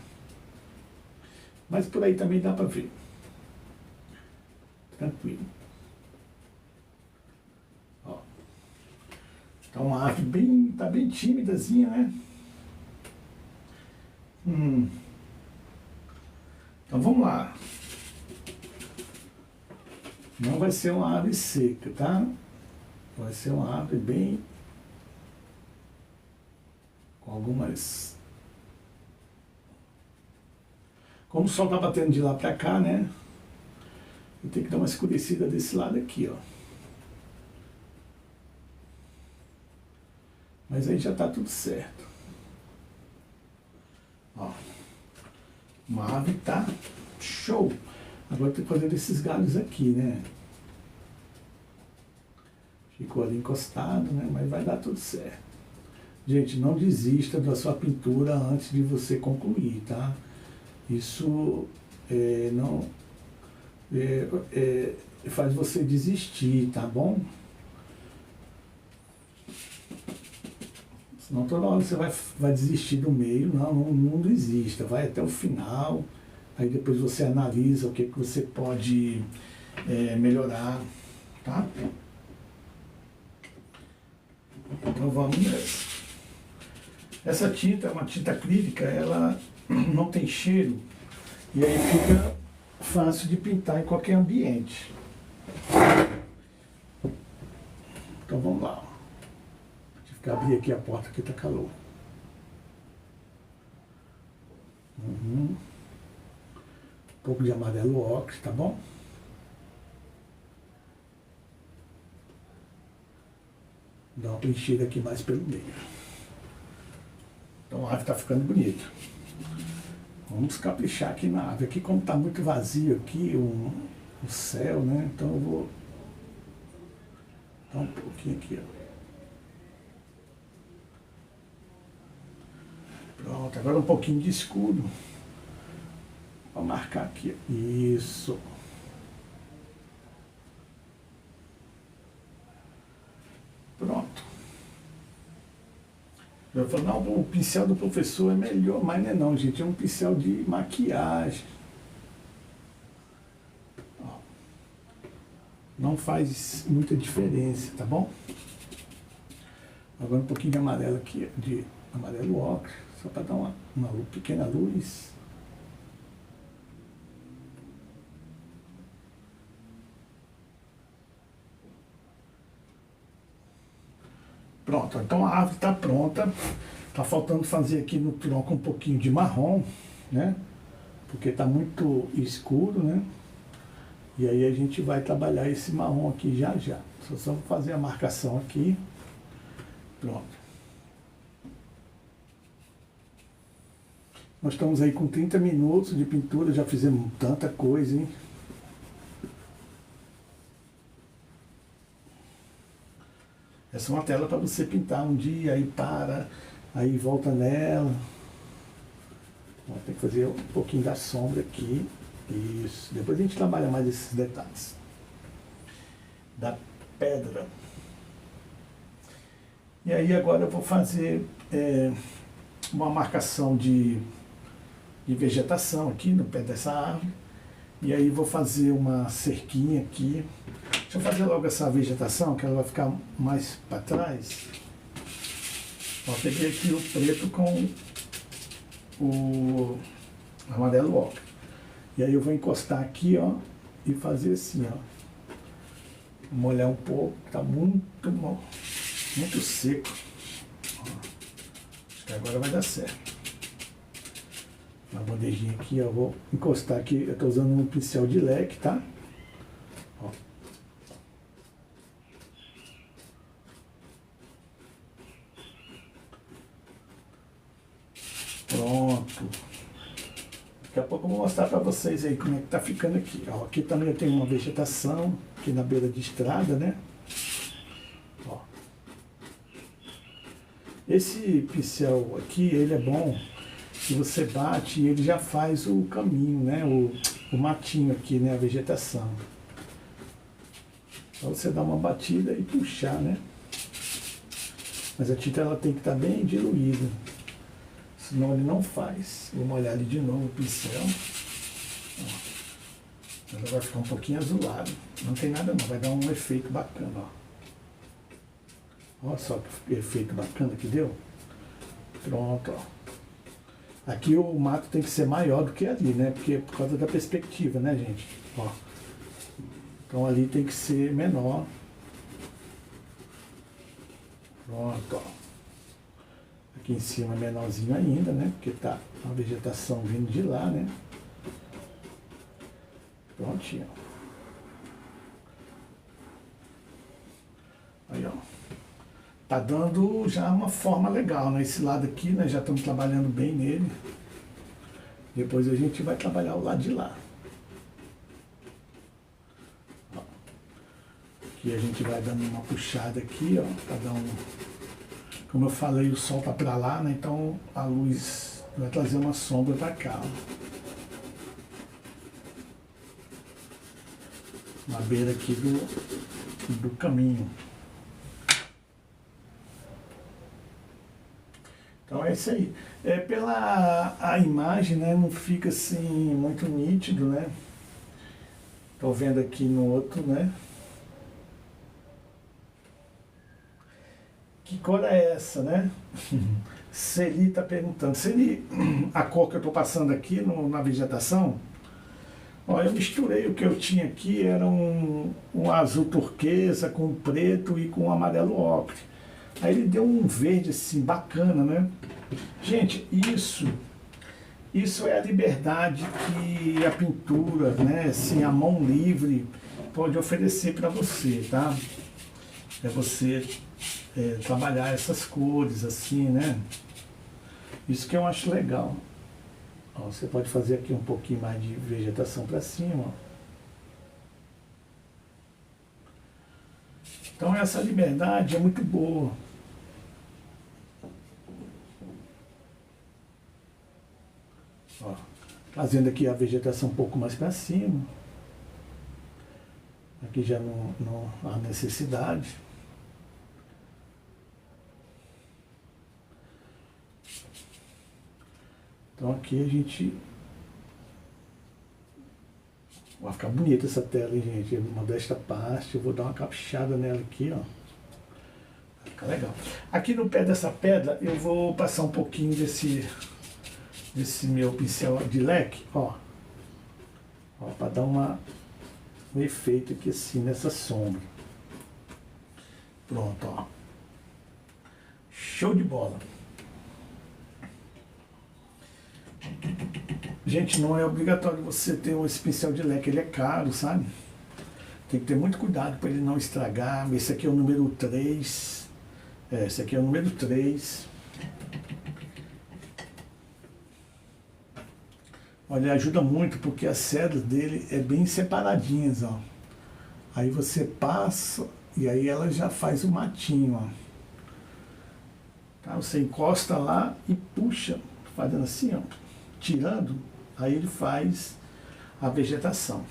Mas por aí também dá pra ver. Tranquilo. Ó. Então a árvore tá bem tímidazinha, né? Então vamos lá. Não vai ser uma árvore seca, tá? Vai ser uma árvore bem... com algumas... Como o sol tá batendo de lá pra cá, né? Eu tenho que dar uma escurecida desse lado aqui, ó. Mas aí já tá tudo certo. Ó. Uma árvore tá show. Agora tem que fazer esses galhos aqui, né? Ficou ali encostado, né? Mas vai dar tudo certo. Gente, não desista da sua pintura antes de você concluir, tá? Isso não faz você desistir, tá bom? Senão toda hora você vai desistir do meio. Não desista. Vai até o final. Aí depois você analisa o que você pode melhorar, tá? Então vamos nessa. Essa tinta é uma tinta acrílica, ela não tem cheiro e aí fica fácil de pintar em qualquer ambiente. Então vamos lá. Tive que abrir aqui a porta que tá calor. Um pouco de amarelo ocre, tá bom? Dá uma preenchida aqui mais pelo meio. Então a árvore está ficando bonita. Vamos caprichar aqui na árvore. Aqui como está muito vazio aqui o céu, né? Então eu vou dar um pouquinho aqui, ó. Pronto, agora um pouquinho de escuro. Vou marcar aqui. Isso. Pronto. Eu falo, não, o pincel do professor é melhor, mas não é não, gente. É um pincel de maquiagem. Ó. Não faz muita diferença, tá bom? Agora um pouquinho de amarelo aqui, de amarelo ocre, só para dar uma pequena luz. Pronto, então a árvore está pronta. Está faltando fazer aqui no tronco um pouquinho de marrom, né? Porque está muito escuro, né? E aí a gente vai trabalhar esse marrom aqui já já. Só vou fazer a marcação aqui. Pronto. Nós estamos aí com 30 minutos de pintura, já fizemos tanta coisa, hein? Essa é uma tela para você pintar um dia, aí para, aí volta nela. Ó, tem que fazer um pouquinho da sombra aqui. Isso. Depois a gente trabalha mais esses detalhes. Da pedra. E aí agora eu vou fazer uma marcação de vegetação aqui no pé dessa árvore. E aí vou fazer uma cerquinha aqui. Deixa eu fazer logo essa vegetação, que ela vai ficar mais para trás. Ó, peguei aqui o preto com o amarelo ocre. E aí eu vou encostar aqui, ó, e fazer assim, ó. Molhar um pouco, tá muito seco. Ó, acho que agora vai dar certo. Na bandejinha aqui, ó, vou encostar aqui. Eu tô usando um pincel de leque, tá? Ó. Pronto. Daqui a pouco eu vou mostrar para vocês aí como é que tá ficando aqui. Ó, aqui também eu tenho uma vegetação, aqui na beira de estrada, né? Ó. Esse pincel aqui, ele é bom, que você bate e ele já faz o caminho, né? O matinho aqui, né? A vegetação. Só você dar uma batida e puxar, né? Mas a tinta ela tem que estar bem diluída. Senão ele não faz. Vou molhar ali de novo o pincel. Ó. Ela vai ficar um pouquinho azulado. Não tem nada não, vai dar um efeito bacana, ó. Olha só que efeito bacana que deu. Pronto, ó. Aqui o mato tem que ser maior do que ali, né? Porque é por causa da perspectiva, né, gente? Ó. Então ali tem que ser menor. Pronto, ó. Aqui em cima é menorzinho ainda, né? Porque tá uma vegetação vindo de lá, né? Prontinho. Aí, ó. Tá dando já uma forma legal, né? Esse lado aqui, né? Já estamos trabalhando bem nele. Depois a gente vai trabalhar o lado de lá. Ó. Aqui a gente vai dando uma puxada aqui, ó. Pra dar um... Como eu falei, o sol tá para lá, né? Então a luz vai trazer uma sombra para cá. Ó. Na beira aqui do caminho. Então é isso aí. Pela a imagem, né? Não fica assim muito nítido, né? Tô vendo aqui no outro, né? Que cor é essa, né? Celi está perguntando. Celi, a cor que eu estou passando aqui na vegetação, ó, eu misturei o que eu tinha aqui, era um azul turquesa com preto e com amarelo ocre. Aí ele deu um verde assim, bacana, né? Gente, isso é a liberdade que a pintura, né, assim, a mão livre pode oferecer para você, tá? É você... trabalhar essas cores assim, né? Isso que eu acho legal. Ó, você pode fazer aqui um pouquinho mais de vegetação para cima. Ó. Então essa liberdade é muito boa. Ó, fazendo aqui a vegetação um pouco mais para cima. Aqui já não há necessidade. Então aqui a gente... Vai ficar bonita essa tela, hein, gente? Modesta parte, eu vou dar uma caprichada nela aqui, ó. Vai ficar legal. Aqui no pé dessa pedra eu vou passar um pouquinho desse meu pincel de leque, ó. Ó, para dar um efeito aqui assim nessa sombra. Pronto, ó. Show de bola. Gente, não é obrigatório você ter esse pincel de leque, ele é caro, sabe? Tem que ter muito cuidado para ele não estragar. Esse aqui é o número 3. Esse aqui é o número 3. Olha, ajuda muito porque as cerdas dele é bem separadinhas, ó. Aí você passa e aí ela já faz o matinho, ó. Tá? Você encosta lá e puxa, fazendo assim, ó. tirando, aí ele faz a vegetação.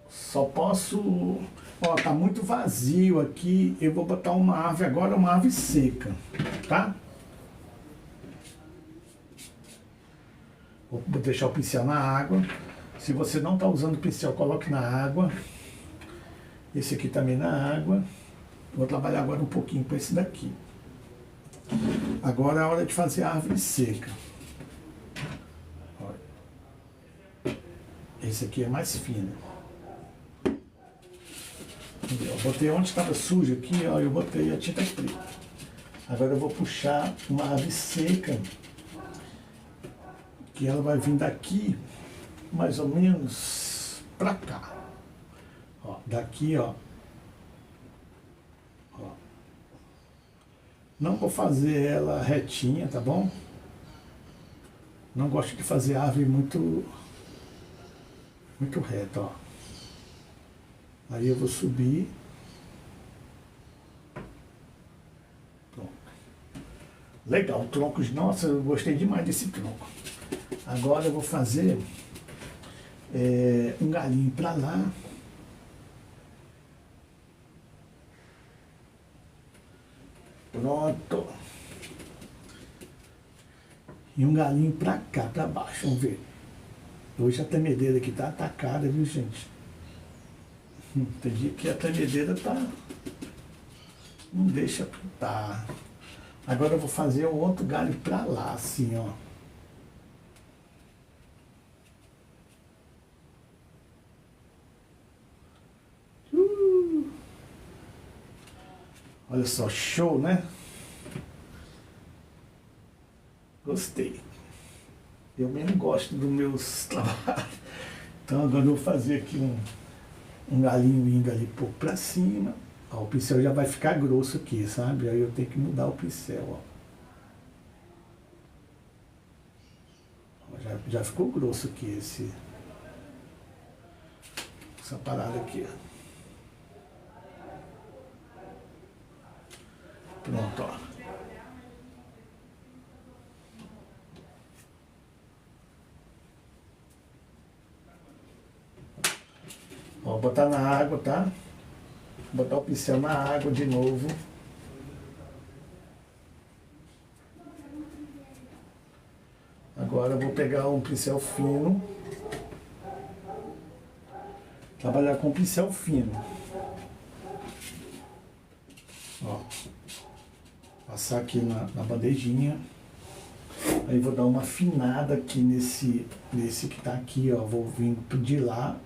Só posso... Ó, tá muito vazio aqui, eu vou botar uma árvore agora, uma árvore seca, tá? Vou deixar o pincel na água. Se você não está usando o pincel, coloque na água. Esse aqui também na água. Vou trabalhar agora um pouquinho com esse daqui. Agora é a hora de fazer a árvore seca. Olha. Esse aqui é mais fino. Eu botei onde estava sujo aqui, ó, eu botei a tinta preta. Agora eu vou puxar uma árvore seca, que ela vai vir daqui, mais ou menos, pra cá. Ó, daqui, ó. Não vou fazer ela retinha, tá bom? Não gosto de fazer árvore muito reta, ó. Aí eu vou subir. Pronto. Legal, troncos. Nossa, eu gostei demais desse tronco. Agora eu vou fazer um galinho para lá. Pronto. E um galinho para cá, para baixo. Vamos ver. Hoje a tremedeira aqui tá atacada, viu, gente? Tem dia que a tremedeira tá... não deixa pintar. Agora eu vou fazer o outro galho para lá, assim, ó. Olha só, show, né? Gostei. Eu mesmo gosto dos meus trabalhos. Então agora eu vou fazer aqui um galinho indo ali pouco pra cima. Ó, o pincel já vai ficar grosso aqui, sabe? Aí eu tenho que mudar o pincel, ó. Já ficou grosso aqui essa parada aqui, ó. Pronto, ó. Ó, botar na água, tá? Botar o pincel na água de novo. Agora eu vou pegar um pincel fino. Trabalhar com pincel fino. Ó. Passar aqui na bandejinha. Aí vou dar uma afinada aqui nesse que tá aqui, ó. Vou vir de lá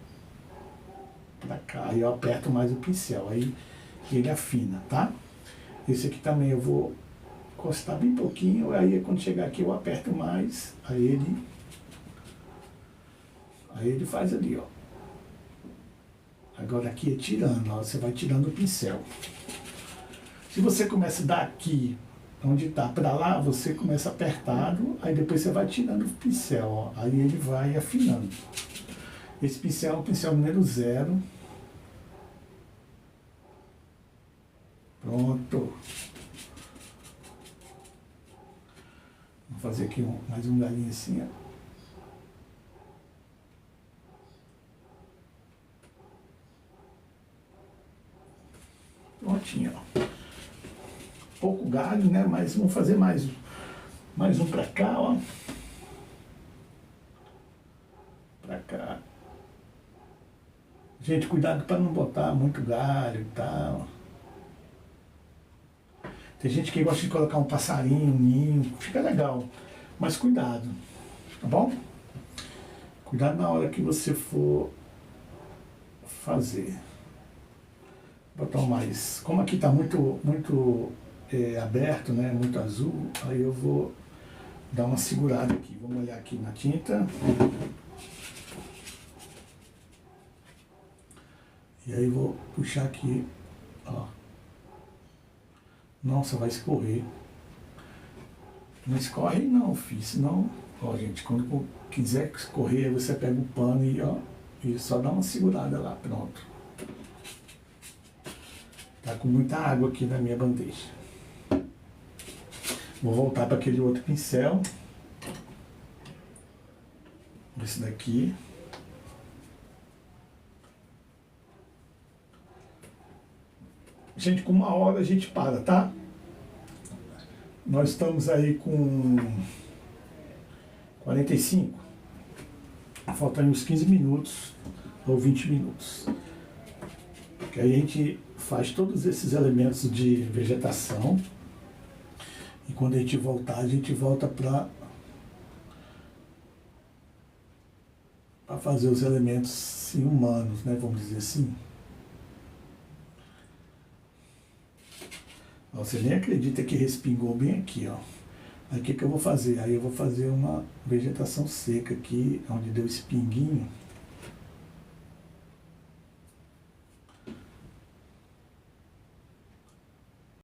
pra cá. Aí eu aperto mais o pincel. Aí ele afina, tá? Esse aqui também eu vou encostar bem pouquinho. Aí quando chegar aqui eu aperto mais. Aí ele faz ali, ó. Agora aqui é tirando, ó. Você vai tirando o pincel. Se você começa daqui, onde está, para lá, você começa apertado, aí depois você vai tirando o pincel, ó, aí ele vai afinando. Esse pincel é o pincel número 0. Pronto. Vou fazer aqui mais um galinho assim, ó. Prontinho, ó. Pouco galho, né? Mas vamos fazer mais um pra cá, ó. Pra cá. Gente, cuidado para não botar muito galho e tal. Tem gente que gosta de colocar um passarinho, um ninho, fica legal. Mas cuidado, tá bom? Cuidado na hora que você for fazer. Botar mais. Como aqui tá muito aberto, né? Muito azul, aí eu vou dar uma segurada aqui. Vamos olhar aqui na tinta. E aí vou puxar aqui, ó. Nossa, vai escorrer. Não escorre não, filho, senão... Ó, gente, quando quiser escorrer, você pega o pano e, ó, e só dá uma segurada lá, pronto. Tá com muita água aqui na minha bandeja. Vou voltar para aquele outro pincel. Esse daqui. Gente, com 1 hora a gente para, tá? Nós estamos aí com 45. Faltam uns 15 minutos ou 20 minutos. Que aí a gente faz todos esses elementos de vegetação. E quando a gente voltar, a gente volta para fazer os elementos sim, humanos, né? Vamos dizer assim. Ó, você nem acredita que respingou bem aqui, ó. Aí o que eu vou fazer? Aí eu vou fazer uma vegetação seca aqui, onde deu esse pinguinho.